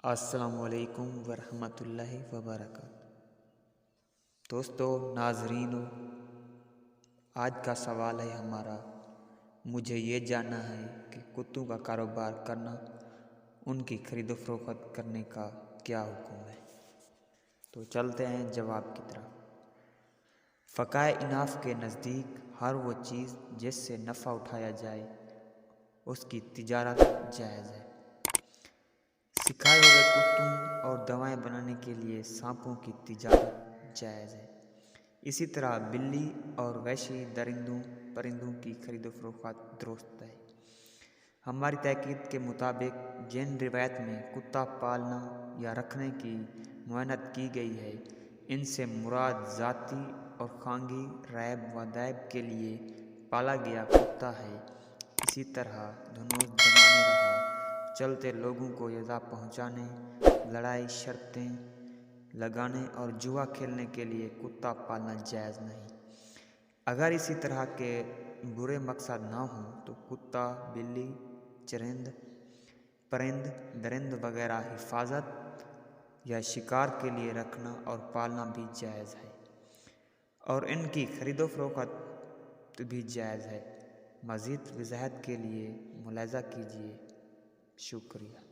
السلام علیکم ورحمۃ اللہ وبرکاتہ۔ دوستو، ناظرینو، آج کا سوال ہے ہمارا، مجھے یہ جاننا ہے کہ کتوں کا کاروبار کرنا، ان کی خرید و فروخت کرنے کا کیا حکم ہے؟ تو چلتے ہیں جواب کی طرف۔ فقہ اناف کے نزدیک ہر وہ چیز جس سے نفع اٹھایا جائے اس کی تجارت جائز ہے۔ سکھائے ہوئے کتوں اور دوائیں بنانے کے لیے سانپوں کی تجارت جائز ہے۔ اسی طرح بلی اور وحشی پرندوں کی خرید و فروخت درست ہے۔ ہماری تحقیق کے مطابق جن روایت میں کتا پالنا یا رکھنے کی معنت کی گئی ہے، ان سے مراد ذاتی اور خانگی ریب و دیب کے لیے پالا گیا کتا ہے۔ اسی طرح دھنوش زمانے رہا چلتے لوگوں کو ایذا پہنچانے، لڑائی شرطیں لگانے اور جوا کھیلنے کے لیے کتا پالنا جائز نہیں۔ اگر اسی طرح کے برے مقصد نہ ہوں تو کتا، بلی، چرند، پرند، درند وغیرہ حفاظت یا شکار کے لیے رکھنا اور پالنا بھی جائز ہے، اور ان کی خرید و فروخت بھی جائز ہے۔ مزید وضاحت کے لیے ملاحظہ کیجیے۔ شکریہ۔